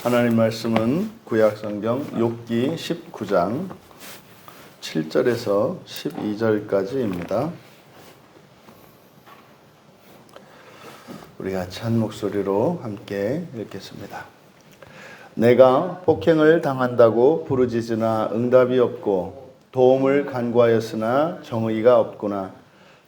하나님 말씀은 구약성경 욥기 19장 7절에서 12절까지입니다. 우리 같이 한 목소리로 함께 읽겠습니다. 내가 폭행을 당한다고 부르짖으나 응답이 없고 도움을 간구하였으나 정의가 없구나.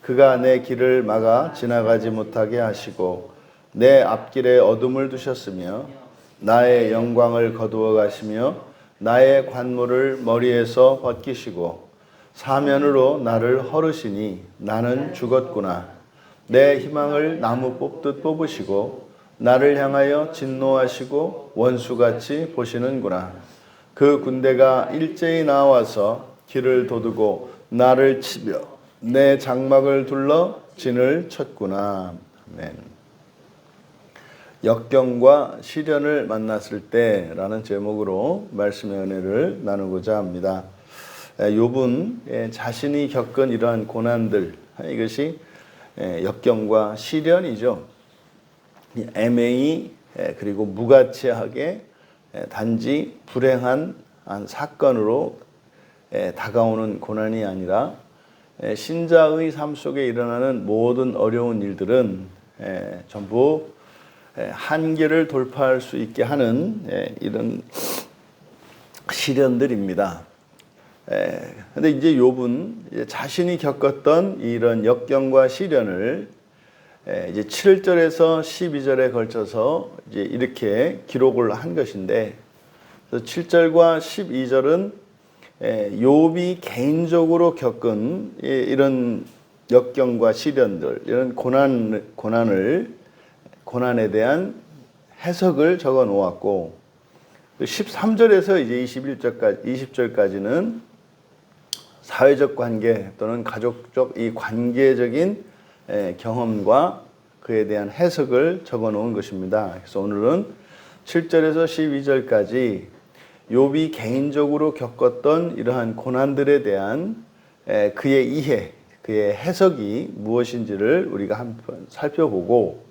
그가 내 길을 막아 지나가지 못하게 하시고 내 앞길에 어둠을 두셨으며 나의 영광을 거두어 가시며 나의 관물을 머리에서 벗기시고 사면으로 나를 헐으시니 나는 죽었구나. 내 희망을 나무 뽑듯 뽑으시고 나를 향하여 진노하시고 원수같이 보시는구나. 그 군대가 일제히 나와서 길을 도두고 나를 치며 내 장막을 둘러 진을 쳤구나. 아멘. 역경과 시련을 만났을 때라는 제목으로 말씀의 은혜를 나누고자 합니다. 욥은 자신이 겪은 이러한 고난들, 이것이 역경과 시련이죠. 애매히 그리고 무가치하게 단지 불행한 사건으로 다가오는 고난이 아니라 신자의 삶 속에 일어나는 모든 어려운 일들은 전부 한계를 돌파할 수 있게 하는 이런 시련들입니다. 근데 이제 욥은 자신이 겪었던 이런 역경과 시련을 이제 7절에서 12절에 걸쳐서 이제 이렇게 기록을 한 것인데, 7절과 12절은 욥이 개인적으로 겪은 이런 역경과 시련들, 이런 고난에 대한 해석을 적어 놓았고, 13절에서 이제 20절까지는 사회적 관계 또는 가족적 이 관계적인 경험과 그에 대한 해석을 적어 놓은 것입니다. 그래서 오늘은 7절에서 12절까지 욥이 개인적으로 겪었던 이러한 고난들에 대한 그의 이해, 그의 해석이 무엇인지를 우리가 한번 살펴보고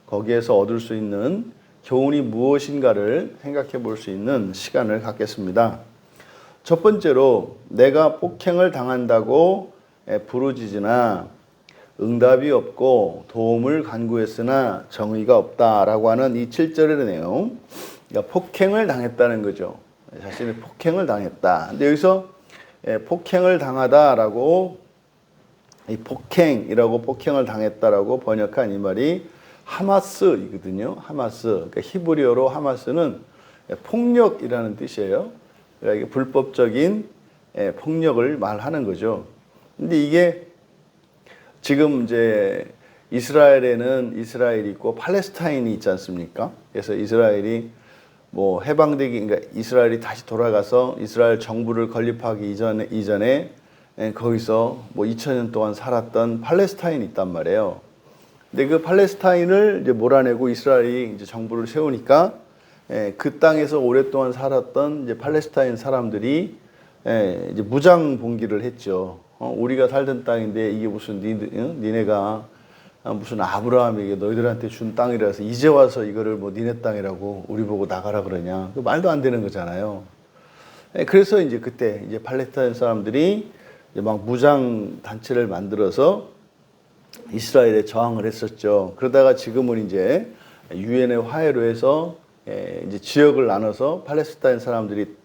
거기에서 얻을 수 있는 교훈이 무엇인가를 생각해 볼 수 있는 시간을 갖겠습니다. 첫 번째로 내가 폭행을 당한다고 부르짖으나 응답이 없고 도움을 간구했으나 정의가 없다라고 하는 이 7절의 내용, 그러니까 폭행을 당했다는 거죠. 자신이 폭행을 당했다. 근데 여기서 폭행을 당하다라고, 이 폭행을 당했다라고 번역한 이 말이 하마스이거든요. 하마스. 그러니까 히브리어로 하마스는 폭력이라는 뜻이에요. 그러니까 이게 불법적인 폭력을 말하는 거죠. 근데 이게 지금 이제 이스라엘에는 이스라엘이 있고 팔레스타인이 있지 않습니까? 그래서 이스라엘이 뭐 해방되기, 그러니까 이스라엘이 다시 돌아가서 이스라엘 정부를 건립하기 이전에 거기서 뭐 2000년 동안 살았던 팔레스타인이 있단 말이에요. 근데 그 팔레스타인을 이제 몰아내고 이스라엘이 이제 정부를 세우니까 그 땅에서 오랫동안 살았던 이제 팔레스타인 사람들이 이제 무장 봉기를 했죠. 우리가 살던 땅인데 이게 무슨 니네가 무슨 아브라함에게 너희들한테 준 땅이라서 이제 와서 이거를 뭐 니네 땅이라고 우리 보고 나가라 그러냐? 그 말도 안 되는 거잖아요. 그래서 이제 그때 이제 팔레스타인 사람들이 이제 막 무장 단체를 만들어서 이스라엘에 저항을 했었죠. 그러다가 지금은 이제 유엔의 화해로 해서 이제 지역을 나눠서 팔레스타인 사람들이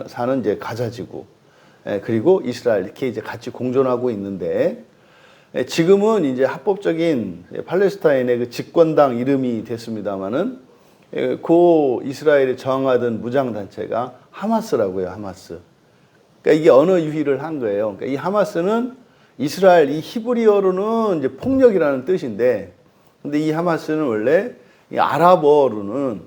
사는 이제 가자지구, 그리고 이스라엘 이렇게 이제 같이 공존하고 있는데, 지금은 이제 합법적인 팔레스타인의 그 집권당 이름이 됐습니다만은 그 이스라엘에 저항하던 무장 단체가 하마스라고요. 하마스. 그러니까 이게 언어 유희를 한 거예요. 그러니까 이 하마스는 이스라엘, 이 히브리어로는 이제 폭력이라는 뜻인데, 근데 이 하마스는 원래 이 아랍어로는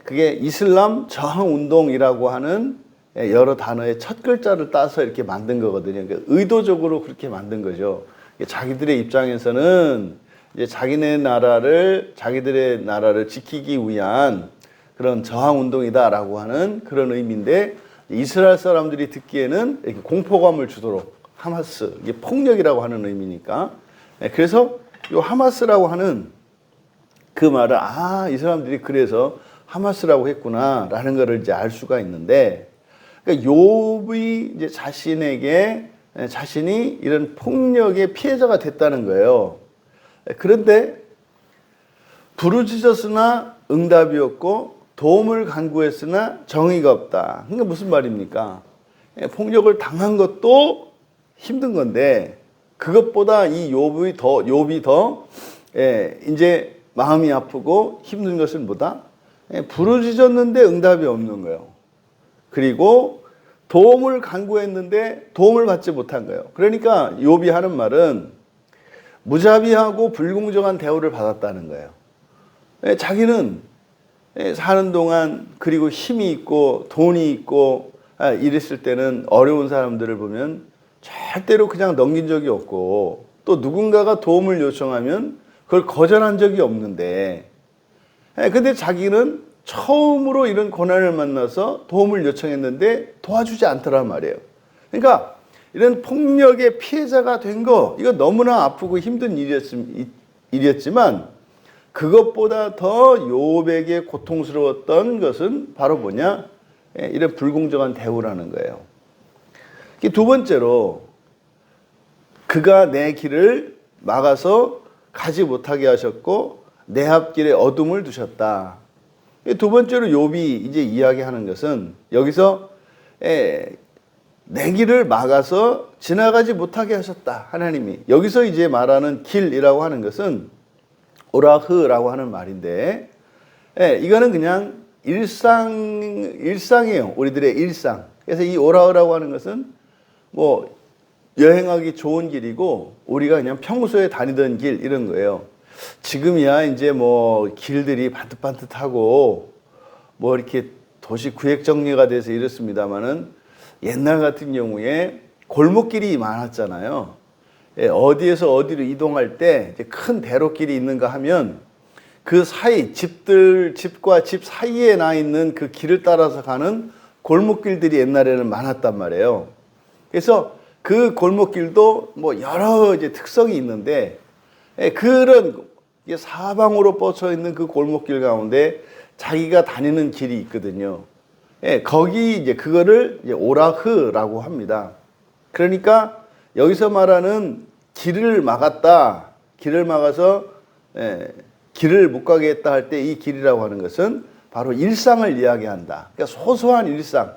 그게 이슬람 저항 운동이라고 하는 여러 단어의 첫 글자를 따서 이렇게 만든 거거든요. 그러니까 의도적으로 그렇게 만든 거죠. 자기들의 입장에서는 이제 자기들의 나라를 지키기 위한 그런 저항 운동이다라고 하는 그런 의미인데, 이스라엘 사람들이 듣기에는 이렇게 공포감을 주도록 하마스, 이게 폭력이라고 하는 의미니까. 그래서 이 하마스라고 하는 그 말을 이 사람들이 그래서 하마스라고 했구나라는 것을 이제 알 수가 있는데, 그러니까 욥이 이제 자신이 이런 폭력의 피해자가 됐다는 거예요. 그런데 부르짖었으나 응답이 없고 도움을 간구했으나 정의가 없다. 그러니까 무슨 말입니까? 폭력을 당한 것도 힘든 건데 그것보다 이 욥이 더 이제 마음이 아프고 힘든 것은 뭐다? 부르짖었는데 응답이 없는 거예요. 그리고 도움을 간구했는데 도움을 받지 못한 거예요. 그러니까 욥이 하는 말은 무자비하고 불공정한 대우를 받았다는 거예요. 자기는 사는 동안 그리고 힘이 있고 돈이 있고 이랬을 때는 어려운 사람들을 보면 절대로 그냥 넘긴 적이 없고, 또 누군가가 도움을 요청하면 그걸 거절한 적이 없는데, 근데 자기는 처음으로 이런 고난을 만나서 도움을 요청했는데 도와주지 않더란 말이에요. 그러니까 이런 폭력의 피해자가 된 거, 이거 너무나 아프고 힘든 일이었지만 그것보다 더 욥에게 고통스러웠던 것은 바로 뭐냐? 이런 불공정한 대우라는 거예요. 두 번째로, 그가 내 길을 막아서 가지 못하게 하셨고 내 앞길에 어둠을 두셨다. 두 번째로 욥이 이제 이야기하는 것은 여기서 내 길을 막아서 지나가지 못하게 하셨다. 하나님이. 여기서 이제 말하는 길이라고 하는 것은 오라흐라고 하는 말인데, 이거는 그냥 일상이에요. 우리들의 일상. 그래서 이 오라흐라고 하는 것은 뭐 여행하기 좋은 길이고 우리가 그냥 평소에 다니던 길 이런 거예요. 지금이야 이제 뭐 길들이 반듯반듯하고 뭐 이렇게 도시 구획 정리가 돼서 이렇습니다만은 옛날 같은 경우에 골목길이 많았잖아요. 어디에서 어디로 이동할 때 큰 대로길이 있는가 하면 그 사이 집과 집 사이에 나 있는 그 길을 따라서 가는 골목길들이 옛날에는 많았단 말이에요. 그래서 그 골목길도 뭐 여러 이제 특성이 있는데, 그런 사방으로 뻗쳐 있는 그 골목길 가운데 자기가 다니는 길이 있거든요. 거기 이제 그거를 이제 오라흐라고 합니다. 그러니까 여기서 말하는 길을 막았다, 길을 막아서 길을 못 가게 했다 할 때 이 길이라고 하는 것은 바로 일상을 이야기한다. 그러니까 소소한 일상,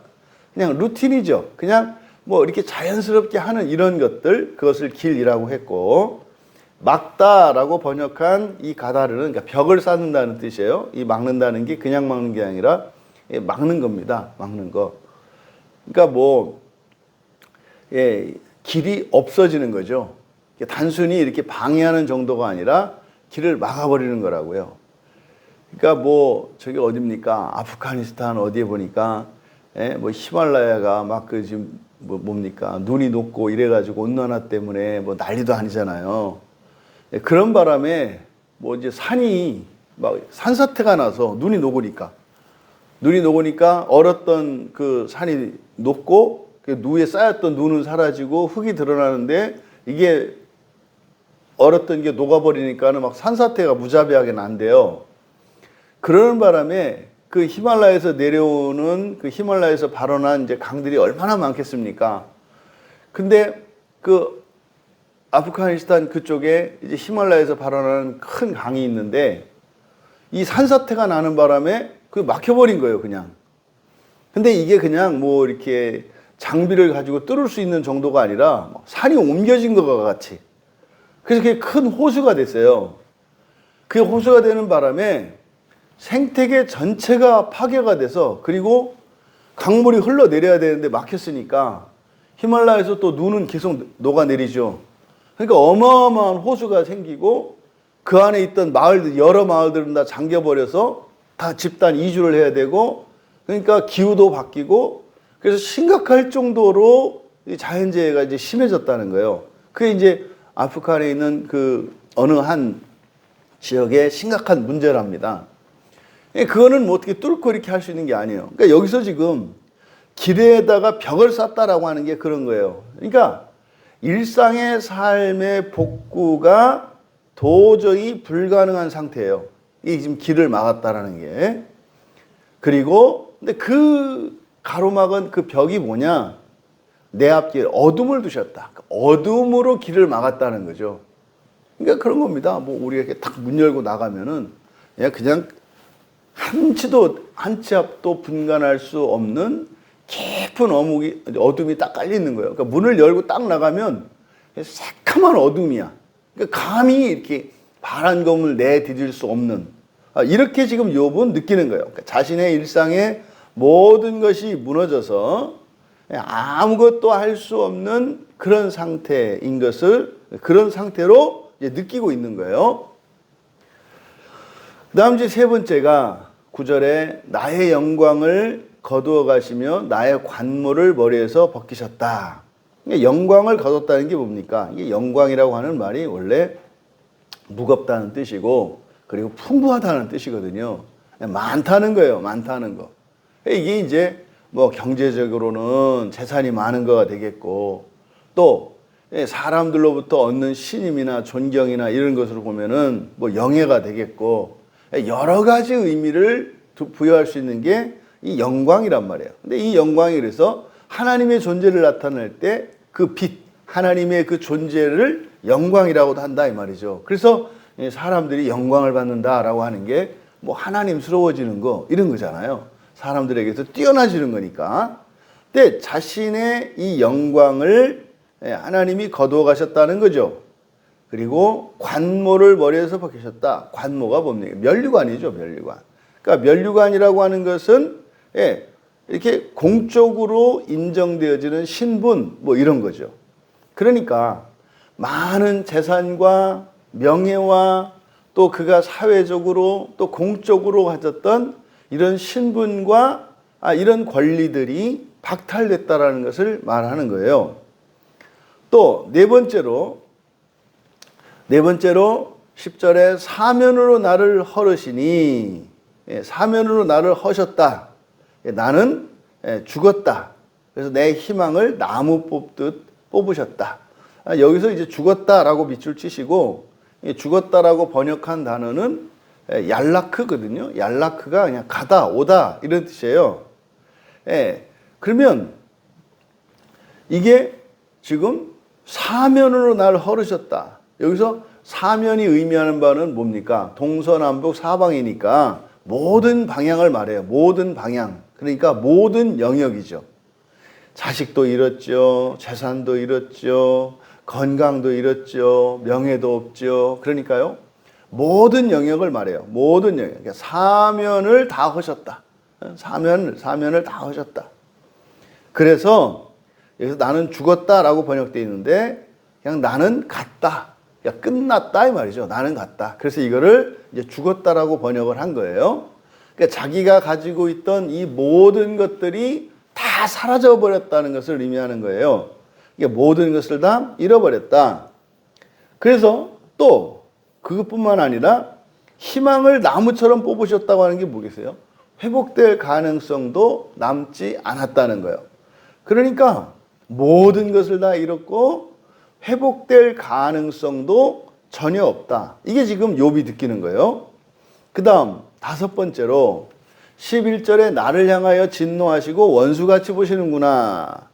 그냥 루틴이죠. 그냥 뭐 이렇게 자연스럽게 하는 이런 것들, 그것을 길이라고 했고, 막다라고 번역한 이 가다르는 그러니까 벽을 쌓는다는 뜻이에요. 이 막는다는 게 그냥 막는 게 아니라 막는 겁니다. 막는 거. 그러니까 뭐 길이 없어지는 거죠. 단순히 이렇게 방해하는 정도가 아니라 길을 막아버리는 거라고요. 그러니까 뭐 저기 어딥니까? 아프가니스탄 어디에 보니까 뭐 히말라야가 막 그 지금 뭡니까? 눈이 녹고 이래가지고 온난화 때문에 뭐 난리도 아니잖아요. 그런 바람에 뭐 이제 산이 막 산사태가 나서 눈이 녹으니까 얼었던 그 산이 녹고 그 누에 쌓였던 눈은 사라지고 흙이 드러나는데 이게 얼었던 게 녹아버리니까는 막 산사태가 무자비하게 난대요. 그러는 바람에 그 히말라야에서 내려오는 그 히말라야에서 발원한 이제 강들이 얼마나 많겠습니까? 근데 그 아프가니스탄 그쪽에 이제 히말라야에서 발원하는 큰 강이 있는데 이 산사태가 나는 바람에 그 막혀버린 거예요, 그냥. 근데 이게 그냥 뭐 이렇게 장비를 가지고 뚫을 수 있는 정도가 아니라 산이 옮겨진 것과 같이. 그래서 그게 큰 호수가 됐어요. 그 호수가 되는 바람에 생태계 전체가 파괴가 돼서, 그리고 강물이 흘러내려야 되는데 막혔으니까 히말라야에서 또 눈은 계속 녹아내리죠. 그러니까 어마어마한 호수가 생기고 그 안에 있던 마을들, 여러 마을들은 다 잠겨버려서 다 집단 이주를 해야 되고, 그러니까 기후도 바뀌고, 그래서 심각할 정도로 자연재해가 이제 심해졌다는 거예요. 그게 이제 아프간에 있는 그 어느 한 지역의 심각한 문제랍니다. 그거는 뭐 어떻게 뚫고 이렇게 할 수 있는 게 아니에요. 그러니까 여기서 지금 길에다가 벽을 쌓다라고 하는 게 그런 거예요. 그러니까 일상의 삶의 복구가 도저히 불가능한 상태예요. 이게 지금 길을 막았다라는 게. 그리고 근데 그 가로막은 그 벽이 뭐냐? 내 앞길 어둠을 두셨다. 어둠으로 길을 막았다는 거죠. 그러니까 그런 겁니다. 뭐 우리가 이렇게 딱 문 열고 나가면은 그냥 한 치 앞도 분간할 수 없는 깊은 어둠이 딱 깔려 있는 거예요. 그러니까 문을 열고 딱 나가면 새카만 어둠이야. 그러니까 감히 이렇게 파란 검을 내디딜 수 없는, 이렇게 지금 욥은 느끼는 거예요. 그러니까 자신의 일상의 모든 것이 무너져서 아무것도 할 수 없는 그런 상태인 것을, 그런 상태로 이제 느끼고 있는 거예요. 그 다음 이제 세 번째가 9절에 나의 영광을 거두어 가시며 나의 관모를 머리에서 벗기셨다. 영광을 거뒀다는 게 뭡니까? 이게 영광이라고 하는 말이 원래 무겁다는 뜻이고, 그리고 풍부하다는 뜻이거든요. 많다는 거예요. 많다는 거. 이게 이제 뭐 경제적으로는 재산이 많은 거가 되겠고, 또 사람들로부터 얻는 신임이나 존경이나 이런 것으로 보면은 뭐 영예가 되겠고, 여러 가지 의미를 부여할 수 있는 게 이 영광이란 말이에요. 근데 이 영광이 그래서 하나님의 존재를 나타낼 때 그 빛, 하나님의 그 존재를 영광이라고도 한다 이 말이죠. 그래서 사람들이 영광을 받는다라고 하는 게 뭐 하나님스러워지는 거 이런 거잖아요. 사람들에게서 뛰어나지는 거니까. 근데 자신의 이 영광을 하나님이 거두어 가셨다는 거죠. 그리고 관모를 머리에서 벗기셨다. 관모가 뭡니까? 면류관이죠, 면류관. 그러니까 면류관이라고 하는 것은 이렇게 공적으로 인정되어지는 신분 뭐 이런 거죠. 그러니까 많은 재산과 명예와 또 그가 사회적으로 또 공적으로 가졌던 이런 신분과 이런 권리들이 박탈됐다라는 것을 말하는 거예요. 또 네 번째로 10절에 사면으로 나를 헐으시니, 사면으로 나를 허셨다. 나는 죽었다. 그래서 내 희망을 나무 뽑듯 뽑으셨다. 여기서 이제 죽었다라고 밑줄 치시고, 죽었다라고 번역한 단어는 얄라크거든요. 얄라크가 그냥 가다, 오다 이런 뜻이에요. 그러면 이게 지금 사면으로 나를 헐으셨다. 여기서 사면이 의미하는 바는 뭡니까? 동서남북 사방이니까 모든 방향을 말해요. 모든 방향. 그러니까 모든 영역이죠. 자식도 잃었죠. 재산도 잃었죠. 건강도 잃었죠. 명예도 없죠. 그러니까요. 모든 영역을 말해요. 모든 영역. 그러니까 사면을 다 하셨다. 사면을 다 하셨다. 그래서 여기서 나는 죽었다라고 번역되어 있는데 그냥 나는 갔다. 그러니까 끝났다 이 말이죠. 나는 갔다. 그래서 이거를 이제 죽었다라고 번역을 한 거예요. 그러니까 자기가 가지고 있던 이 모든 것들이 다 사라져 버렸다는 것을 의미하는 거예요. 그러니까 모든 것을 다 잃어버렸다. 그래서 또 그것뿐만 아니라 희망을 나무처럼 뽑으셨다고 하는 게 뭐겠어요? 회복될 가능성도 남지 않았다는 거예요. 그러니까 모든 것을 다 잃었고 회복될 가능성도 전혀 없다. 이게 지금 욥이 느끼는 거예요. 그 다음 5번째로 11절에 나를 향하여 진노하시고 원수같이 보시는구나.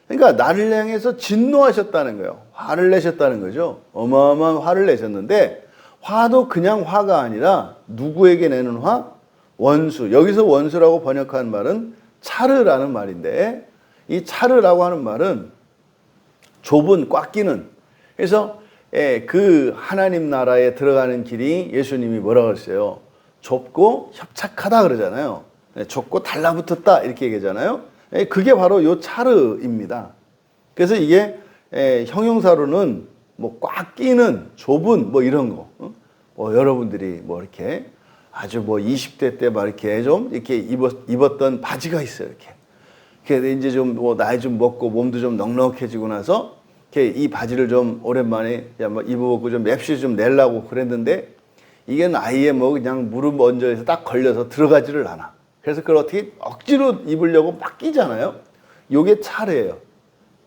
그러니까 나를 향해서 진노하셨다는 거예요. 화를 내셨다는 거죠. 어마어마한 화를 내셨는데 화도 그냥 화가 아니라 누구에게 내는 화? 원수. 여기서 원수라고 번역한 말은 차르라는 말인데 이 차르라고 하는 말은 좁은 꽉 끼는. 그래서 그 하나님 나라에 들어가는 길이 예수님이 뭐라고 했어요? 좁고 협착하다 그러잖아요. 좁고 달라붙었다 이렇게 얘기하잖아요. 그게 바로 요 차르입니다. 그래서 이게 형용사로는 뭐 꽉 끼는, 좁은 뭐 이런 거. 여러분들이 뭐 이렇게 아주 뭐 20대 때 막 이렇게 좀 이렇게 입었던 바지가 있어요. 이렇게 이제 좀 뭐 나이 좀 먹고 몸도 좀 넉넉해지고 나서 이렇게 이 바지를 좀 오랜만에 입어보고 좀 맵시 좀 내려고 그랬는데 이게 아예 뭐 그냥 무릎 먼저에서 딱 걸려서 들어가지를 않아. 그래서 그걸 어떻게 억지로 입으려고 막 끼잖아요. 요게 차르예요.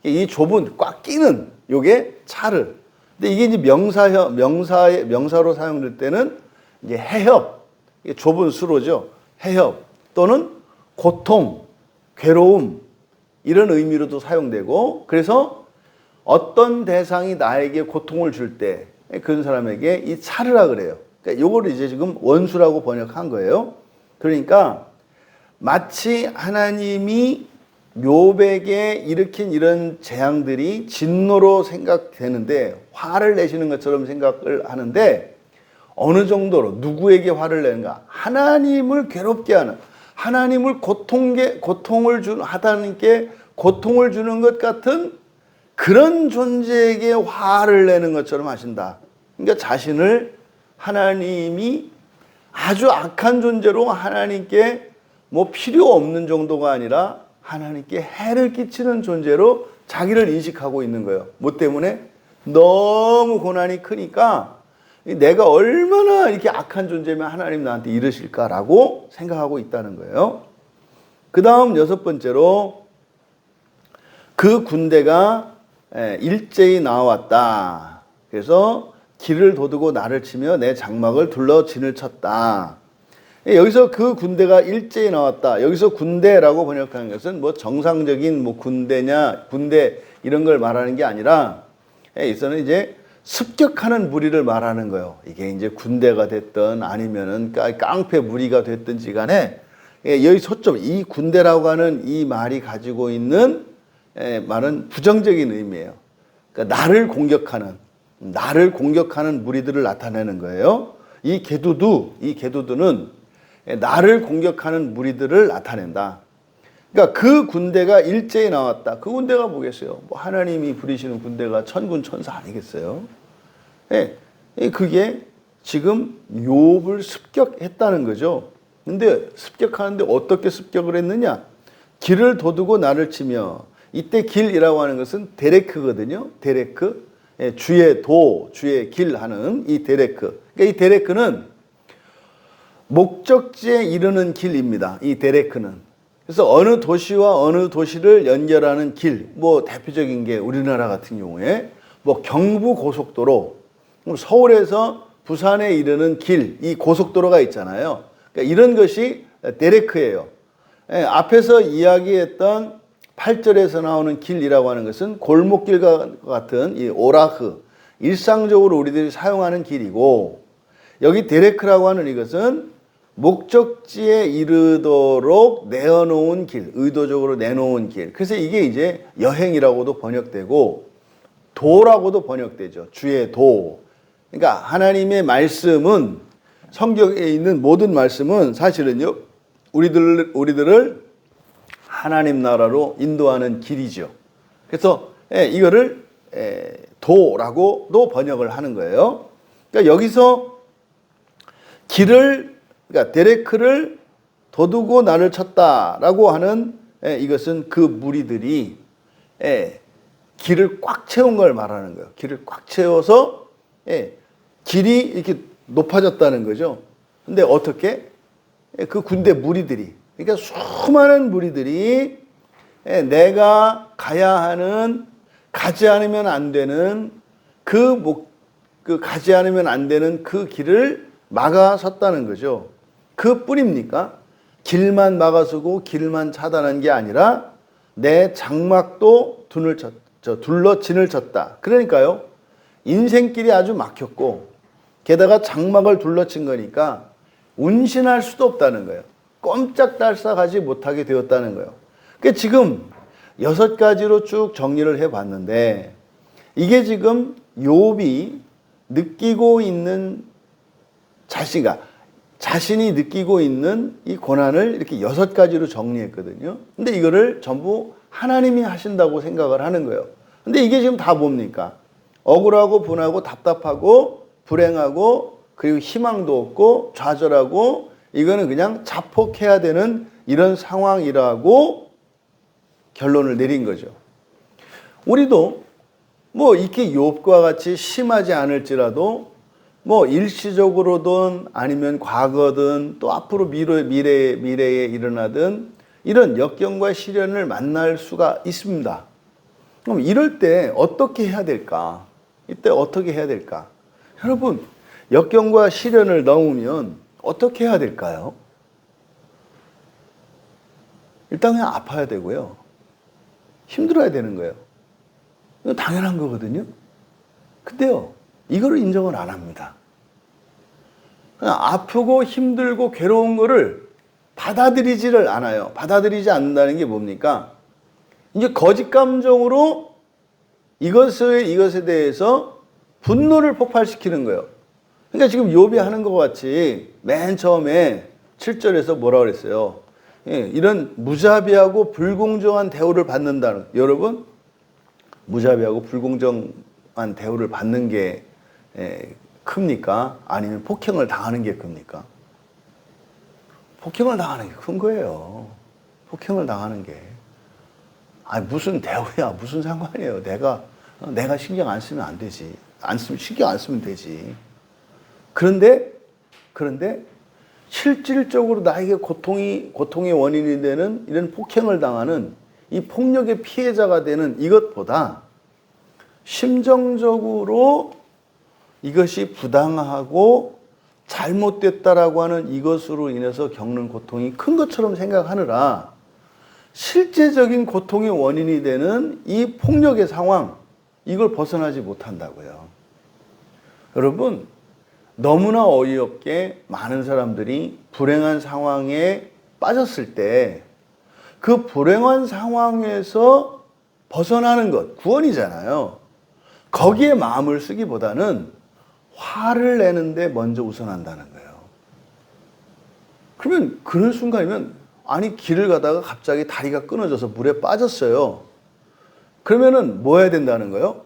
이 좁은 꽉 끼는 요게 차르. 근데 이게 이제 명사로 사용될 때는 이제 해협, 이게 좁은 수로죠. 해협 또는 고통, 괴로움 이런 의미로도 사용되고 그래서 어떤 대상이 나에게 고통을 줄 때 그런 사람에게 이 차르라 그래요. 그러니까 요거를 이제 지금 원수라고 번역한 거예요. 그러니까 마치 하나님이 욥에게 일으킨 이런 재앙들이 진노로 생각되는데 화를 내시는 것처럼 생각을 하는데 어느 정도로 누구에게 화를 내는가? 하나님을 괴롭게 하는 하나님을 하나님께 고통을 주는 것 같은 그런 존재에게 화를 내는 것처럼 하신다. 그러니까 자신을 하나님이 아주 악한 존재로 하나님께 뭐 필요 없는 정도가 아니라 하나님께 해를 끼치는 존재로 자기를 인식하고 있는 거예요. 뭐 때문에? 너무 고난이 크니까 내가 얼마나 이렇게 악한 존재면 하나님 나한테 이러실까라고 생각하고 있다는 거예요. 그 다음 6번째로 그 군대가 일제히 나왔다. 그래서 길을 도두고 나를 치며 내 장막을 둘러 진을 쳤다. 여기서 그 군대가 일제히 나왔다. 여기서 군대라고 번역하는 것은 뭐 정상적인 뭐 군대 이런 걸 말하는 게 아니라 여기서는 이제 습격하는 무리를 말하는 거예요. 이게 이제 군대가 됐든 아니면은 깡패 무리가 됐든지 간에 여기 초점 이 군대라고 하는 이 말이 가지고 있는 말은 부정적인 의미예요. 그러니까 나를 공격하는 무리들을 나타내는 거예요. 이 개두두는 나를 공격하는 무리들을 나타낸다. 그러니까 그 군대가 일제히 나왔다. 그 군대가 뭐겠어요? 뭐 하나님이 부리시는 군대가 천군 천사 아니겠어요? 그게 지금 욥을 습격했다는 거죠. 근데 습격하는데 어떻게 습격을 했느냐? 길을 도두고 나를 치며 이때 길이라고 하는 것은 데레크거든요. 데레크. 주의 길 하는 이 데레크. 그러니까 이 데레크는 목적지에 이르는 길입니다. 이 데레크는. 그래서 어느 도시와 어느 도시를 연결하는 길, 뭐 대표적인 게 우리나라 같은 경우에 뭐 경부 고속도로, 서울에서 부산에 이르는 길, 이 고속도로가 있잖아요. 그러니까 이런 것이 데레크예요. 앞에서 이야기했던 8절에서 나오는 길이라고 하는 것은 골목길과 같은 이 오라흐, 일상적으로 우리들이 사용하는 길이고 여기 데레크라고 하는 이것은 목적지에 이르도록 내어놓은 길, 의도적으로 내놓은 길. 그래서 이게 이제 여행이라고도 번역되고 도라고도 번역되죠. 주의 도. 그러니까 하나님의 말씀은 성경에 있는 모든 말씀은 사실은요. 우리들을 하나님 나라로 인도하는 길이죠. 그래서 이거를 도라고도 번역을 하는 거예요. 그러니까 여기서 그러니까 데레크를 도두고 나를 쳤다라고 하는 이것은 그 무리들이 길을 꽉 채운 걸 말하는 거예요. 길을 꽉 채워서 길이 이렇게 높아졌다는 거죠. 근데 어떻게? 그 군대 무리들이, 그러니까 수많은 무리들이 내가 가야 하는, 가지 않으면 안 되는 가지 않으면 안 되는 그 길을 막아섰다는 거죠. 그뿐입니까? 길만 막아서고 길만 차단한 게 아니라 내 장막도 둘러 진을 쳤다. 그러니까요. 인생길이 아주 막혔고 게다가 장막을 둘러친 거니까 운신할 수도 없다는 거예요. 꼼짝달싹하지 못하게 되었다는 거예요. 그러니까 지금 6가지로 쭉 정리를 해봤는데 이게 지금 욥이 느끼고 있는 자신이 느끼고 있는 이 고난을 이렇게 6가지로 정리했거든요. 근데 이거를 전부 하나님이 하신다고 생각을 하는 거예요. 근데 이게 지금 다 뭡니까? 억울하고 분하고 답답하고 불행하고 그리고 희망도 없고 좌절하고 이거는 그냥 자폭해야 되는 이런 상황이라고 결론을 내린 거죠. 우리도 뭐 이렇게 욥과 같이 심하지 않을지라도 뭐 일시적으로든 아니면 과거든 또 앞으로 미래에 일어나든 이런 역경과 시련을 만날 수가 있습니다. 그럼 이럴 때 어떻게 해야 될까? 이때 어떻게 해야 될까? 여러분, 역경과 시련을 넘으면 어떻게 해야 될까요? 일단 그냥 아파야 되고요. 힘들어야 되는 거예요. 이거 당연한 거거든요. 근데요, 이거를 인정을 안 합니다. 그냥 아프고 힘들고 괴로운 거를 받아들이지를 않아요. 받아들이지 않는다는 게 뭡니까? 이제 거짓 감정으로 이것에 대해서 분노를 폭발시키는 거예요. 그러니까 지금 욥이 하는 것 같이 맨 처음에 7절에서 뭐라 그랬어요? 이런 무자비하고 불공정한 대우를 받는다는, 여러분, 무자비하고 불공정한 대우를 받는 게 큽니까? 아니면 폭행을 당하는 게 큽니까? 폭행을 당하는 게 큰 거예요. 폭행을 당하는 게. 아니, 무슨 대우야, 무슨 상관이에요. 내가 신경 안 쓰면 안 되지. 신경 안 쓰면 되지. 그런데 실질적으로 나에게 고통의 원인이 되는 이런 폭행을 당하는 이 폭력의 피해자가 되는 이것보다 심정적으로 이것이 부당하고 잘못됐다라고 하는 이것으로 인해서 겪는 고통이 큰 것처럼 생각하느라 실제적인 고통의 원인이 되는 이 폭력의 상황, 이걸 벗어나지 못한다고요. 여러분, 너무나 어이없게 많은 사람들이 불행한 상황에 빠졌을 때 그 불행한 상황에서 벗어나는 것, 구원이잖아요. 거기에 마음을 쓰기보다는 화를 내는데 먼저 우선한다는 거예요. 그러면 그런 순간이면, 아니, 길을 가다가 갑자기 다리가 끊어져서 물에 빠졌어요. 그러면은 뭐 해야 된다는 거예요?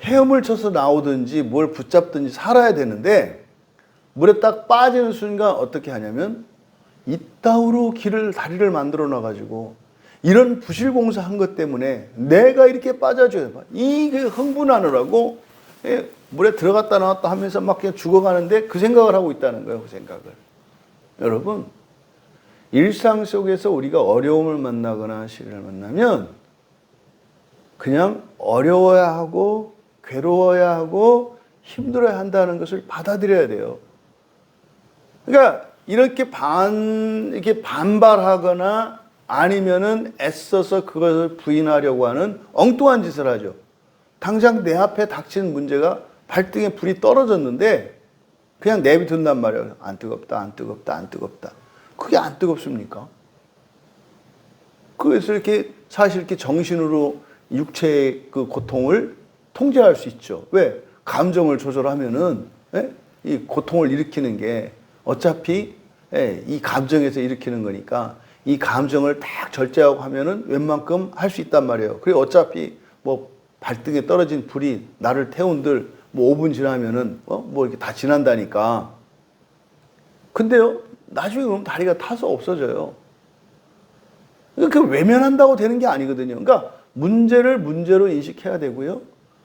헤엄을 쳐서 나오든지 뭘 붙잡든지 살아야 되는데, 물에 딱 빠지는 순간 어떻게 하냐면 이따위로 다리를 만들어 놔가지고 이런 부실공사한 것 때문에 내가 이렇게 빠져줘야 돼. 이게 흥분하느라고 물에 들어갔다 나왔다 하면서 막 그냥 죽어가는데 그 생각을 하고 있다는 거예요. 그 생각을. 여러분, 일상 속에서 우리가 어려움을 만나거나 시련을 만나면 그냥 어려워야 하고 괴로워야 하고 힘들어야 한다는 것을 받아들여야 돼요. 그러니까 이렇게 반발하거나 아니면은 애써서 그것을 부인하려고 하는 엉뚱한 짓을 하죠. 당장 내 앞에 닥친 문제가 발등에 불이 떨어졌는데 그냥 내비둔단 말이에요. 안 뜨겁다, 안 뜨겁다, 안 뜨겁다. 그게 안 뜨겁습니까? 그래서 사실 이렇게 정신으로 육체의 그 고통을 통제할 수 있죠. 왜? 감정을 조절하면은 이 고통을 일으키는 게 어차피 이 감정에서 일으키는 거니까 이 감정을 딱 절제하고 하면은 웬만큼 할 수 있단 말이에요. 그리고 어차피 뭐 발등에 떨어진 불이 나를 태운들 뭐 5분 지나면은 뭐 이렇게 다 지난다니까. 근데요, 나중에 그러면 다리가 타서 없어져요. 그러니까 그 외면한다고 되는 게 아니거든요. 그러니까 문제를 문제로 인식해야 되고요.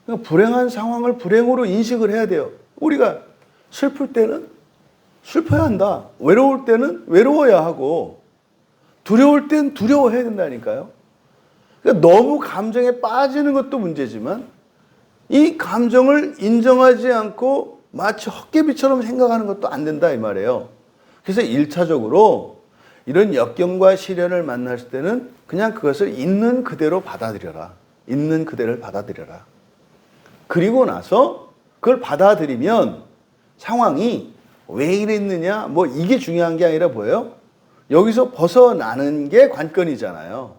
그러니까 불행한 상황을 불행으로 인식을 해야 돼요. 우리가 슬플 때는 슬퍼야 한다. 외로울 때는 외로워야 하고 두려울 땐 두려워해야 된다니까요. 그러니까 너무 감정에 빠지는 것도 문제지만 이 감정을 인정하지 않고 마치 헛개비처럼 생각하는 것도 안 된다 이 말이에요. 그래서 1차적으로 이런 역경과 시련을 만났을 때는 그냥 그것을 있는 그대로 받아들여라. 있는 그대로 받아들여라. 그리고 나서 그걸 받아들이면 상황이 왜 이랬느냐, 뭐 이게 중요한 게 아니라 뭐예요? 여기서 벗어나는 게 관건이잖아요.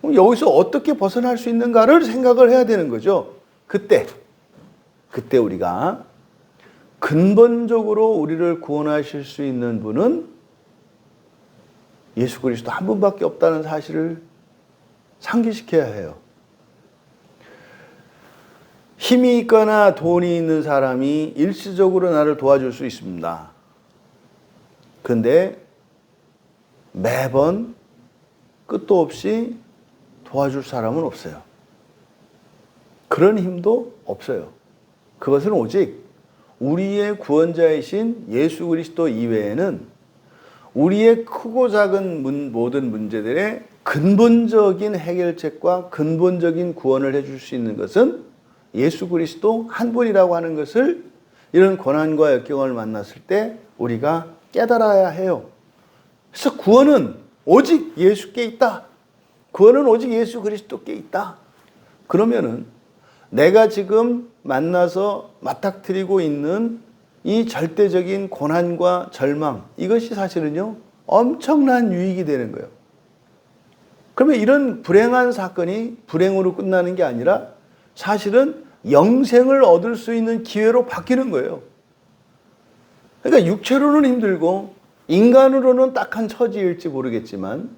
그럼 여기서 어떻게 벗어날 수 있는가를 생각을 해야 되는 거죠. 그때 우리가 근본적으로 우리를 구원하실 수 있는 분은 예수 그리스도 한 분밖에 없다는 사실을 상기시켜야 해요. 힘이 있거나 돈이 있는 사람이 일시적으로 나를 도와줄 수 있습니다. 그런데 매번 끝도 없이 도와줄 사람은 없어요. 그런 힘도 없어요. 그것은 오직 우리의 구원자이신 예수 그리스도 이외에는 우리의 크고 작은 모든 문제들의 근본적인 해결책과 근본적인 구원을 해줄 수 있는 것은 예수 그리스도 한 분이라고 하는 것을 이런 고난과 역경을 만났을 때 우리가 깨달아야 해요. 그래서 구원은 오직 예수께 있다. 구원은 오직 예수 그리스도께 있다. 그러면은 내가 지금 만나서 맞닥뜨리고 있는 이 절대적인 고난과 절망, 이것이 사실은요, 엄청난 유익이 되는 거예요. 그러면 이런 불행한 사건이 불행으로 끝나는 게 아니라 사실은 영생을 얻을 수 있는 기회로 바뀌는 거예요. 그러니까 육체로는 힘들고 인간으로는 딱한 처지일지 모르겠지만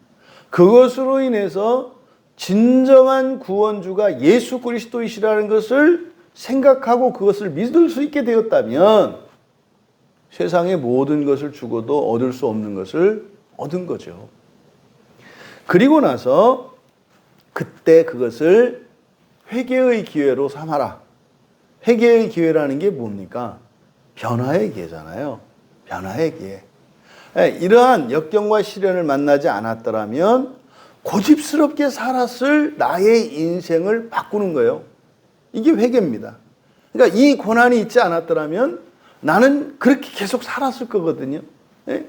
그것으로 인해서 진정한 구원주가 예수 그리스도이시라는 것을 생각하고 그것을 믿을 수 있게 되었다면 세상의 모든 것을 주고도 얻을 수 없는 것을 얻은 거죠. 그리고 나서 그때 그것을 회개의 기회로 삼아라. 회개의 기회라는 게 뭡니까? 변화의 기회잖아요. 변화의 기회. 이러한 역경과 시련을 만나지 않았더라면 고집스럽게 살았을 나의 인생을 바꾸는 거예요. 이게 회개입니다. 그러니까 이 고난이 있지 않았더라면 나는 그렇게 계속 살았을 거거든요.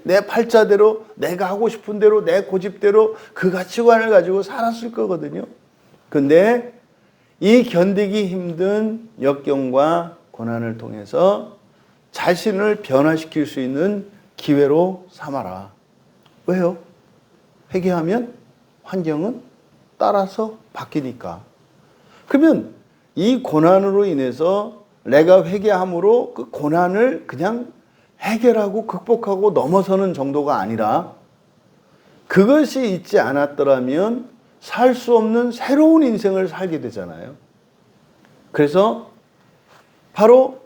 내 팔자대로, 내가 하고 싶은 대로, 내 고집대로 그 가치관을 가지고 살았을 거거든요. 근데 이 견디기 힘든 역경과 고난을 통해서 자신을 변화시킬 수 있는 기회로 삼아라. 왜요? 회개하면 환경은 따라서 바뀌니까. 그러면 이 고난으로 인해서 내가 회개함으로 그 고난을 그냥 해결하고 극복하고 넘어서는 정도가 아니라 그것이 있지 않았더라면 살 수 없는 새로운 인생을 살게 되잖아요. 그래서 바로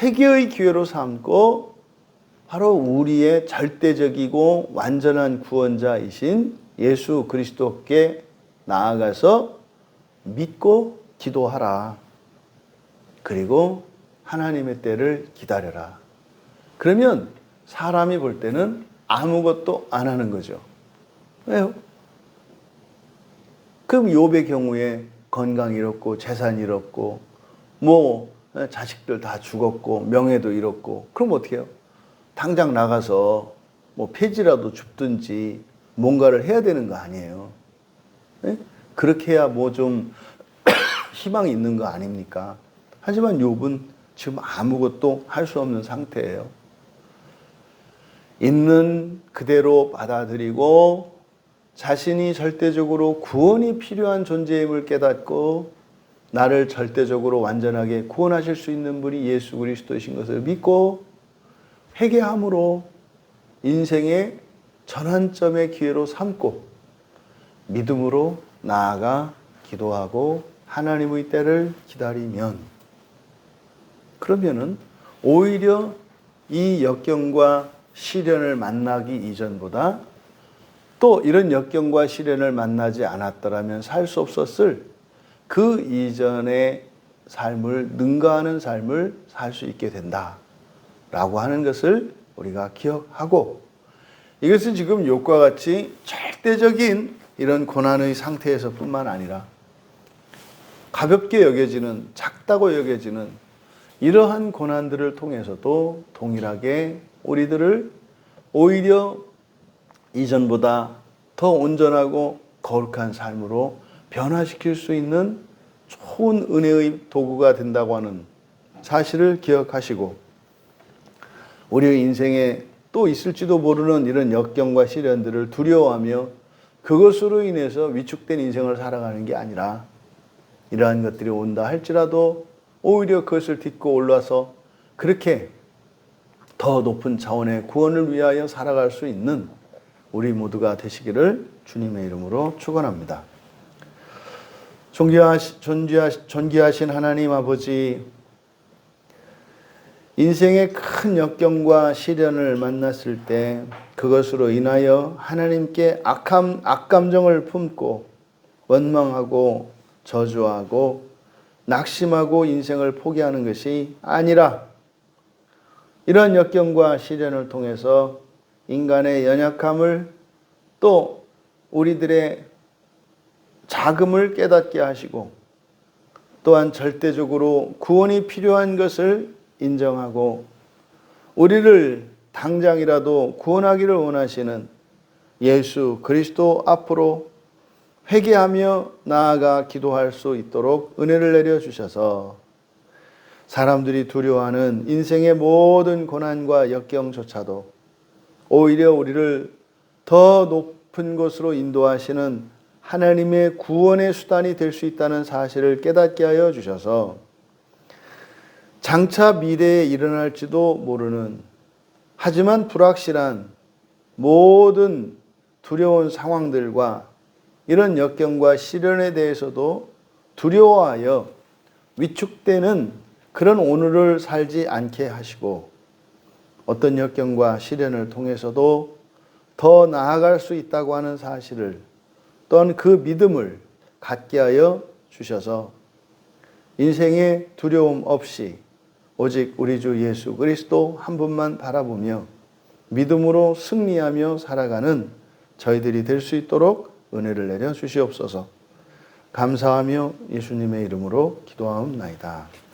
회개의 기회로 삼고 바로 우리의 절대적이고 완전한 구원자이신 예수 그리스도께 나아가서 믿고 기도하라. 그리고 하나님의 때를 기다려라. 그러면 사람이 볼 때는 아무것도 안 하는 거죠. 왜요? 그럼 욥의 경우에 건강 잃었고 재산 잃었고 뭐 자식들 다 죽었고 명예도 잃었고 그럼 어떻게 해요? 당장 나가서 뭐 폐지라도 줍든지 뭔가를 해야 되는 거 아니에요. 네? 그렇게 해야 뭐 좀 희망이 있는 거 아닙니까? 하지만 욥은 지금 아무것도 할 수 없는 상태예요. 있는 그대로 받아들이고 자신이 절대적으로 구원이 필요한 존재임을 깨닫고 나를 절대적으로 완전하게 구원하실 수 있는 분이 예수 그리스도이신 것을 믿고 회개함으로 인생의 전환점의 기회로 삼고 믿음으로 나아가 기도하고 하나님의 때를 기다리면 그러면은 오히려 이 역경과 시련을 만나기 이전보다 또 이런 역경과 시련을 만나지 않았더라면 살 수 없었을 그 이전의 삶을 능가하는 삶을 살 수 있게 된다라고 하는 것을 우리가 기억하고 이것은 지금 욥과 같이 절대적인 이런 고난의 상태에서 뿐만 아니라 가볍게 여겨지는 작다고 여겨지는 이러한 고난들을 통해서도 동일하게 우리들을 오히려 이전보다 더 온전하고 거룩한 삶으로 변화시킬 수 있는 좋은 은혜의 도구가 된다고 하는 사실을 기억하시고 우리의 인생에 또 있을지도 모르는 이런 역경과 시련들을 두려워하며 그것으로 인해서 위축된 인생을 살아가는 게 아니라 이러한 것들이 온다 할지라도 오히려 그것을 딛고 올라서 그렇게 더 높은 차원의 구원을 위하여 살아갈 수 있는 우리 모두가 되시기를 주님의 이름으로 축원합니다. 존귀하신 하나님 아버지, 인생의 큰 역경과 시련을 만났을 때 그것으로 인하여 하나님께 악감정을 품고 원망하고 저주하고 낙심하고 인생을 포기하는 것이 아니라 이러한 역경과 시련을 통해서 인간의 연약함을 또 우리들의 자금을 깨닫게 하시고 또한 절대적으로 구원이 필요한 것을 인정하고 우리를 당장이라도 구원하기를 원하시는 예수 그리스도 앞으로 회개하며 나아가 기도할 수 있도록 은혜를 내려주셔서 사람들이 두려워하는 인생의 모든 고난과 역경조차도 오히려 우리를 더 높은 곳으로 인도하시는 하나님의 구원의 수단이 될 수 있다는 사실을 깨닫게 하여 주셔서 장차 미래에 일어날지도 모르는 하지만 불확실한 모든 두려운 상황들과 이런 역경과 시련에 대해서도 두려워하여 위축되는 그런 오늘을 살지 않게 하시고 어떤 역경과 시련을 통해서도 더 나아갈 수 있다고 하는 사실을 또한 그 믿음을 갖게 하여 주셔서 인생의 두려움 없이 오직 우리 주 예수 그리스도 한 분만 바라보며 믿음으로 승리하며 살아가는 저희들이 될 수 있도록 은혜를 내려 주시옵소서. 감사하며 예수님의 이름으로 기도하옵나이다.